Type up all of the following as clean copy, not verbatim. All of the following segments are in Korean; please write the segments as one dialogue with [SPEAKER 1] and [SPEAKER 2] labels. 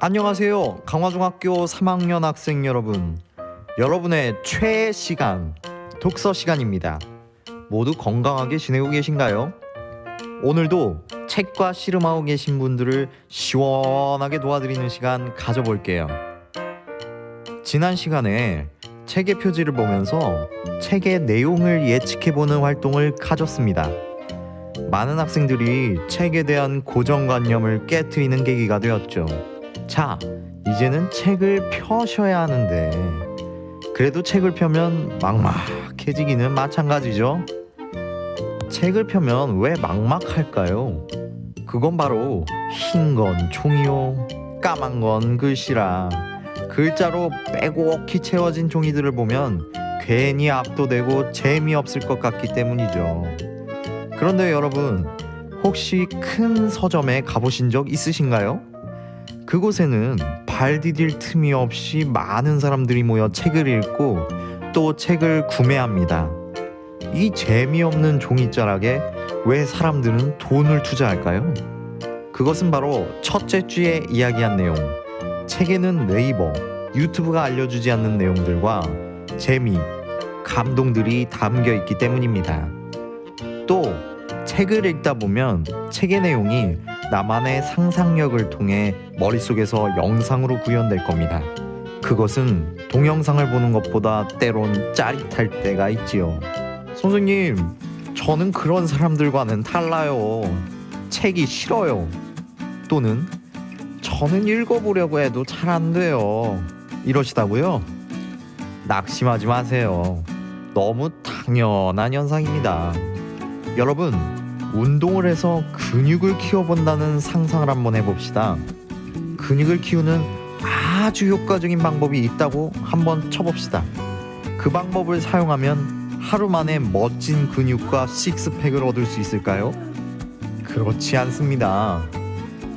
[SPEAKER 1] 안녕하세요. 강화중학교 3학년 학생 여러분. 여러분의 최애 시간, 독서 시간입니다. 모두 건강하게 지내고 계신가요? 오늘도 책과 씨름하고 계신 분들을 시원하게 도와드리는 시간 가져볼게요. 지난 시간에 책의 표지를 보면서 책의 내용을 예측해보는 활동을 가졌습니다. 많은 학생들이 책에 대한 고정관념을 깨트리는 계기가 되었죠. 자, 이제는 책을 펴셔야 하는데 그래도 책을 펴면 막막해지기는 마찬가지죠. 책을 펴면 왜 막막할까요? 그건 바로 흰 건 종이요, 까만 건 글씨라. 글자로 빼곡히 채워진 종이들을 보면 괜히 압도되고 재미없을 것 같기 때문이죠. 그런데 여러분, 혹시 큰 서점에 가보신 적 있으신가요? 그곳에는 발 디딜 틈이 없이 많은 사람들이 모여 책을 읽고 또 책을 구매합니다. 이 재미없는 종이자락에 왜 사람들은 돈을 투자할까요? 그것은 바로 첫째 주에 이야기한 내용, 책에는 네이버, 유튜브가 알려주지 않는 내용들과 재미, 감동들이 담겨 있기 때문입니다. 또 책을 읽다 보면 책의 내용이 나만의 상상력을 통해 머릿속에서 영상으로 구현될 겁니다. 그것은 동영상을 보는 것보다 때론 짜릿할 때가 있지요. 선생님, 저는 그런 사람들과는 달라요. 책이 싫어요. 또는 저는 읽어보려고 해도 잘 안 돼요. 이러시다고요? 낙심하지 마세요. 너무 당연한 현상입니다. 여러분, 운동을 해서 근육을 키워본다는 상상을 한번 해봅시다. 근육을 키우는 아주 효과적인 방법이 있다고 한번 쳐봅시다. 그 방법을 사용하면 하루 만에 멋진 근육과 식스팩을 얻을 수 있을까요? 그렇지 않습니다.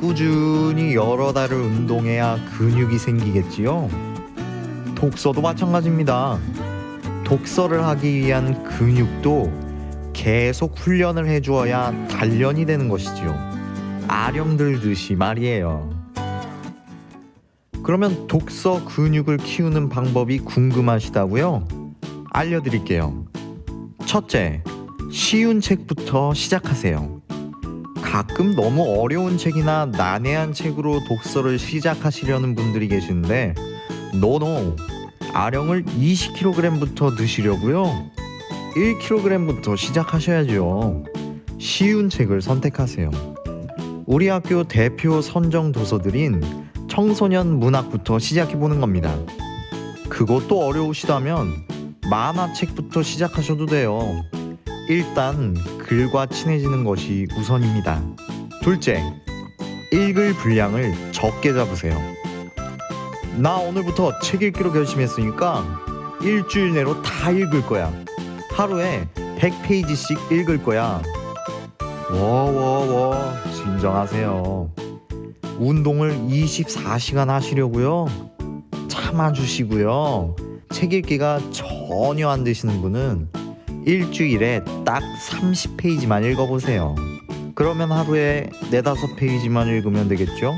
[SPEAKER 1] 꾸준히 여러 달을 운동해야 근육이 생기겠지요. 독서도 마찬가지입니다. 독서를 하기 위한 근육도 계속 훈련을 해주어야 단련이 되는 것이지요. 아령 들듯이 말이에요. 그러면 독서 근육을 키우는 방법이 궁금하시다고요? 알려드릴게요. 첫째, 쉬운 책부터 시작하세요. 가끔 너무 어려운 책이나 난해한 책으로 독서를 시작하시려는 분들이 계시는데 노노, 아령을 20kg부터 드시려고요? 1kg부터 시작하셔야죠. 쉬운 책을 선택하세요. 우리 학교 대표 선정 도서들인 청소년 문학부터 시작해보는 겁니다. 그것도 어려우시다면 만화책부터 시작하셔도 돼요. 일단 글과 친해지는 것이 우선입니다. 둘째, 읽을 분량을 적게 잡으세요. 나 오늘부터 책 읽기로 결심했으니까 일주일 내로 다 읽을 거야. 하루에 100페이지씩 읽을 거야. 워워워, 진정하세요. 운동을 24시간 하시려고요? 참아주시고요. 책 읽기가 전혀 안 되시는 분은 일주일에 딱 30페이지만 읽어보세요. 그러면 하루에 4-5페이지만 읽으면 되겠죠?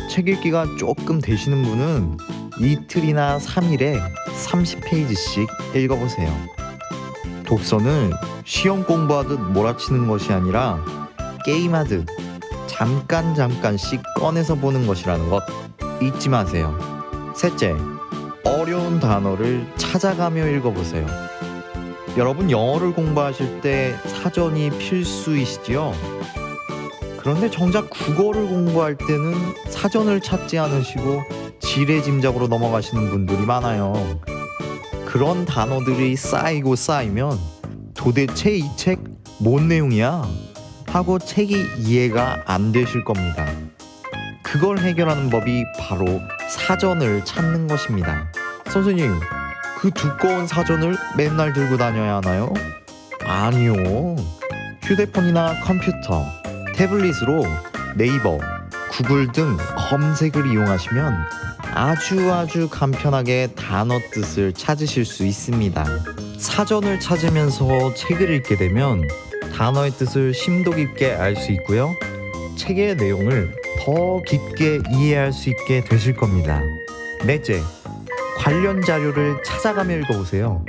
[SPEAKER 1] 책 읽기가 조금 되시는 분은 이틀이나 3일에 30페이지씩 읽어보세요. 독서는 시험 공부하듯 몰아치는 것이 아니라 게임하듯 잠깐씩 꺼내서 보는 것이라는 것 잊지 마세요. 셋째, 어려운 단어를 찾아가며 읽어보세요. 여러분, 영어를 공부하실 때 사전이 필수이시지요? 그런데 정작 국어를 공부할 때는 사전을 찾지 않으시고 지레짐작으로 넘어가시는 분들이 많아요. 그런 단어들이 쌓이고 쌓이면 도대체 이 책 뭔 내용이야? 하고 책이 이해가 안 되실 겁니다. 그걸 해결하는 법이 바로 사전을 찾는 것입니다. 선생님, 그 두꺼운 사전을 맨날 들고 다녀야 하나요? 아니요. 휴대폰이나 컴퓨터, 태블릿으로 네이버, 구글 등 검색을 이용하시면 아주 간편하게 단어 뜻을 찾으실 수 있습니다. 사전을 찾으면서 책을 읽게 되면 단어의 뜻을 심도 깊게 알 수 있고요. 책의 내용을 더 깊게 이해할 수 있게 되실 겁니다. 넷째, 관련 자료를 찾아가며 읽어보세요.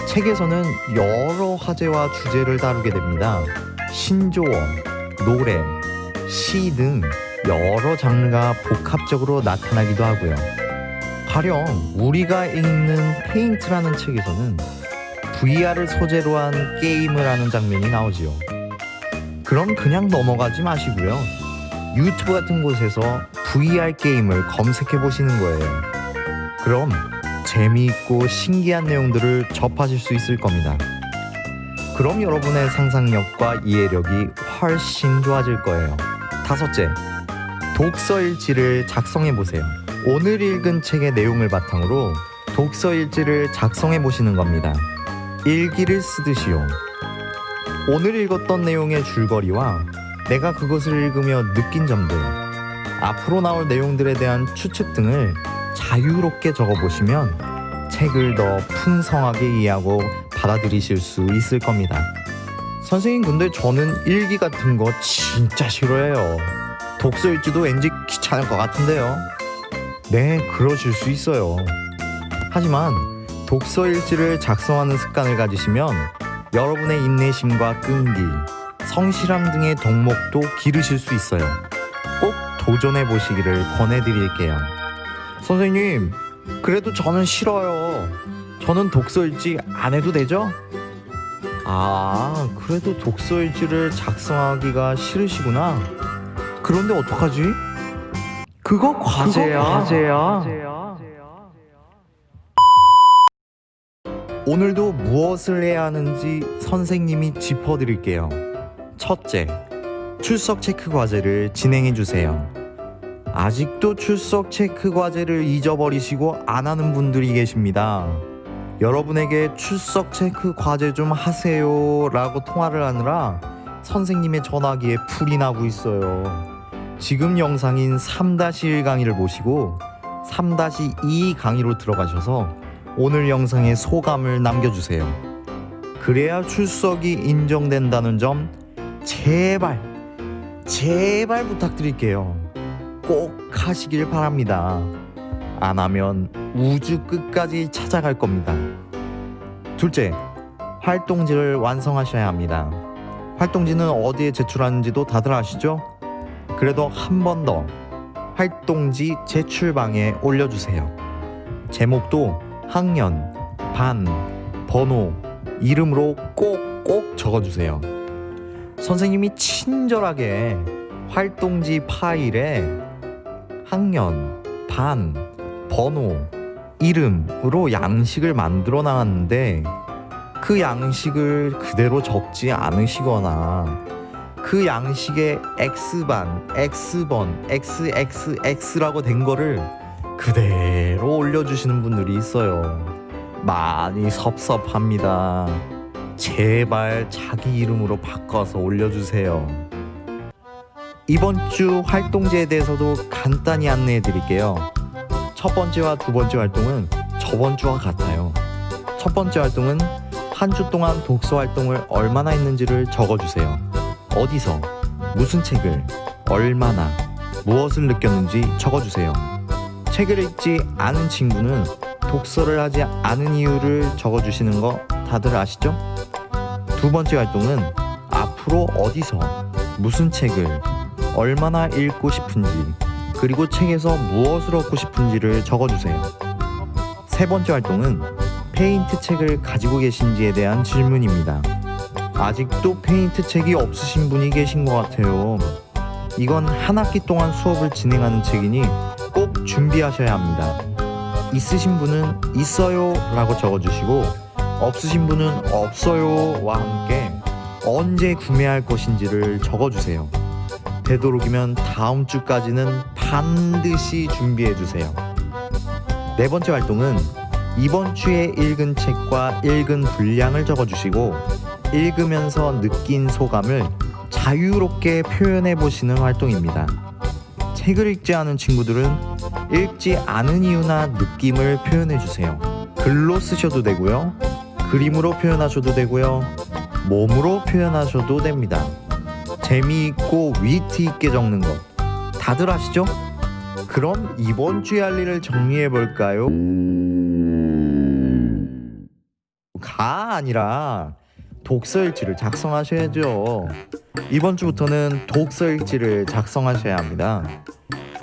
[SPEAKER 1] 책에서는 여러 화제와 주제를 다루게 됩니다. 신조어, 노래, 시 등 여러 장르가 복합적으로 나타나기도 하고요. 가령 우리가 읽는 페인트라는 책에서는 VR을 소재로 한 게임을 하는 장면이 나오지요. 그럼 그냥 넘어가지 마시고요. 유튜브 같은 곳에서 VR 게임을 검색해 보시는 거예요. 그럼 재미있고 신기한 내용들을 접하실 수 있을 겁니다. 그럼 여러분의 상상력과 이해력이 훨씬 좋아질 거예요. 다섯째, 독서일지를 작성해 보세요. 오늘 읽은 책의 내용을 바탕으로 독서일지를 작성해 보시는 겁니다. 일기를 쓰듯이요. 오늘 읽었던 내용의 줄거리와 내가 그것을 읽으며 느낀 점들, 앞으로 나올 내용들에 대한 추측 등을 자유롭게 적어보시면 책을 더 풍성하게 이해하고 받아들이실 수 있을 겁니다. 선생님, 근데 저는 일기 같은 거 진짜 싫어해요. 독서일지도 왠지 귀찮을 것 같은데요. 네, 그러실 수 있어요. 하지만 독서일지를 작성하는 습관을 가지시면 여러분의 인내심과 끈기, 성실함 등의 덕목도 기르실 수 있어요. 꼭 도전해 보시기를 권해드릴게요. 선생님, 그래도 저는 싫어요. 저는 독서일지 안 해도 되죠? 아, 그래도 독서일지를 작성하기가 싫으시구나. 그런데 어떡하지? 그거 과제야. 오늘도 무엇을 해야 하는지 선생님이 짚어드릴게요. 첫째, 출석 체크 과제를 진행해 주세요. 아직도 출석 체크 과제를 잊어버리시고 안 하는 분들이 계십니다. 여러분에게 출석 체크 과제 좀 하세요 라고 통화를 하느라 선생님의 전화기에 풀이 나고 있어요. 지금 영상인 3-1 강의를 보시고 3-2 강의로 들어가셔서 오늘 영상의 소감을 남겨주세요. 그래야 출석이 인정된다는 점 제발 부탁드릴게요. 꼭 하시길 바랍니다. 안 하면 우주 끝까지 찾아갈 겁니다. 둘째, 활동지를 완성하셔야 합니다. 활동지는 어디에 제출하는지도 다들 아시죠? 그래도 한 번 더 활동지 제출방에 올려주세요. 제목도 학년, 반, 번호, 이름으로 꼭 적어주세요. 선생님이 친절하게 활동지 파일에 학년, 반, 번호, 이름으로 양식을 만들어 나왔는데 그 양식을 그대로 적지 않으시거나 그 양식에 X반, X번, XXX라고 된 거를 그대로 올려주시는 분들이 있어요. 많이 섭섭합니다. 제발 자기 이름으로 바꿔서 올려주세요. 이번 주 활동지에 대해서도 간단히 안내해 드릴게요. 첫 번째와 두 번째 활동은 저번 주와 같아요. 첫 번째 활동은 한 주 동안 독서 활동을 얼마나 했는지를 적어주세요. 어디서, 무슨 책을, 얼마나, 무엇을 느꼈는지 적어주세요. 책을 읽지 않은 친구는 독서를 하지 않은 이유를 적어주시는 거 다들 아시죠? 두 번째 활동은 앞으로 어디서, 무슨 책을, 얼마나 읽고 싶은지, 그리고 책에서 무엇을 얻고 싶은지를 적어주세요. 세 번째 활동은 페인트 책을 가지고 계신지에 대한 질문입니다. 아직도 페인트 책이 없으신 분이 계신 것 같아요. 이건 한 학기 동안 수업을 진행하는 책이니 꼭 준비하셔야 합니다. 있으신 분은 있어요 라고 적어주시고 없으신 분은 없어요와 함께 언제 구매할 것인지를 적어주세요. 되도록이면 다음 주까지는 반드시 준비해주세요. 네 번째 활동은 이번 주에 읽은 책과 읽은 분량을 적어주시고 읽으면서 느낀 소감을 자유롭게 표현해 보시는 활동입니다. 책을 읽지 않은 친구들은 읽지 않은 이유나 느낌을 표현해 주세요. 글로 쓰셔도 되고요, 그림으로 표현하셔도 되고요, 몸으로 표현하셔도 됩니다. 재미있고 위트 있게 적는 것 다들 아시죠? 그럼 이번 주에 할 일을 정리해 볼까요? 가 아니라 독서일지를 작성하셔야죠. 이번 주부터는 독서일지를 작성하셔야 합니다.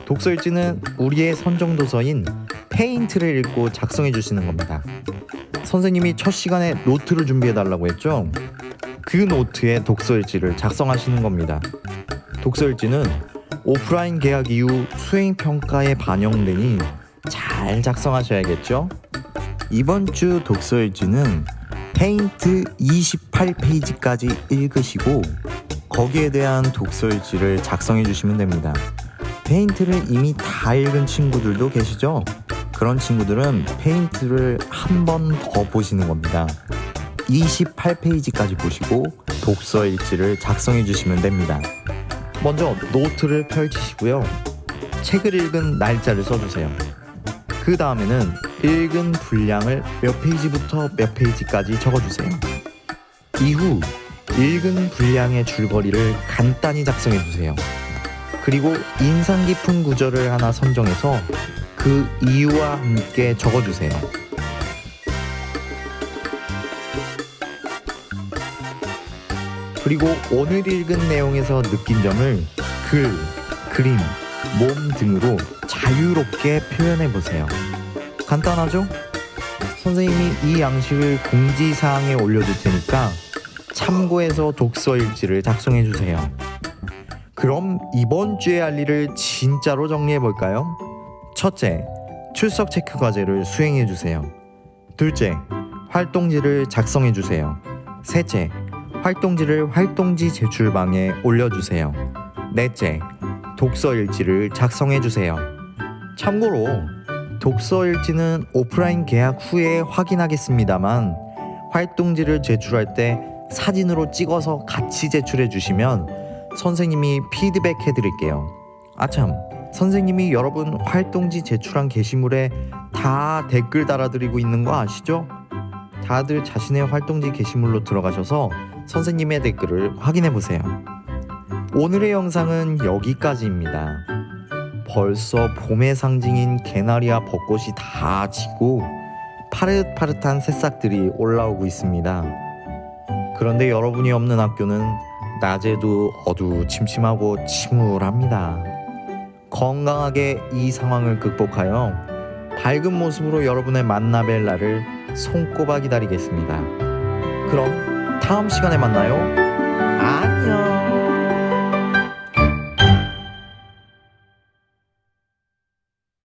[SPEAKER 1] 독서일지는 우리의 선정도서인 페인트를 읽고 작성해 주시는 겁니다. 선생님이 첫 시간에 노트를 준비해 달라고 했죠? 그 노트에 독서일지를 작성하시는 겁니다. 독서일지는 오프라인 개학 이후 수행평가에 반영되니 잘 작성하셔야겠죠? 이번 주 독서일지는 페인트 28페이지까지 읽으시고 거기에 대한 독서일지를 작성해 주시면 됩니다. 페인트를 이미 다 읽은 친구들도 계시죠? 그런 친구들은 페인트를 한 번 더 보시는 겁니다. 28페이지까지 보시고 독서일지를 작성해 주시면 됩니다. 먼저 노트를 펼치시고요. 책을 읽은 날짜를 써주세요. 그 다음에는 읽은 분량을 몇 페이지부터 몇 페이지까지 적어주세요. 이후 읽은 분량의 줄거리를 간단히 작성해 주세요. 그리고 인상 깊은 구절을 하나 선정해서 그 이유와 함께 적어주세요. 그리고 오늘 읽은 내용에서 느낀 점을 글, 그림, 몸 등으로 자유롭게 표현해 보세요. 간단하죠? 선생님이 이 양식을 공지사항에 올려둘 테니까 참고해서 독서일지를 작성해 주세요. 그럼 이번 주에 할 일을 진짜로 정리해 볼까요? 첫째, 출석 체크 과제를 수행해 주세요. 둘째, 활동지를 작성해 주세요. 셋째, 활동지를 활동지 제출방에 올려주세요. 넷째, 독서일지를 작성해 주세요. 참고로 독서일지는 오프라인 개학 후에 확인하겠습니다만 활동지를 제출할 때 사진으로 찍어서 같이 제출해 주시면 선생님이 피드백 해드릴게요. 아참, 선생님이 여러분 활동지 제출한 게시물에 다 댓글 달아드리고 있는 거 아시죠? 다들 자신의 활동지 게시물로 들어가셔서 선생님의 댓글을 확인해 보세요. 오늘의 영상은 여기까지입니다. 벌써 봄의 상징인 개나리와 벚꽃이 다 지고 파릇파릇한 새싹들이 올라오고 있습니다. 그런데 여러분이 없는 학교는 낮에도 어두침침하고 침울합니다. 건강하게 이 상황을 극복하여 밝은 모습으로 여러분의 만나뵐 날을 손꼽아 기다리겠습니다. 그럼 다음 시간에 만나요.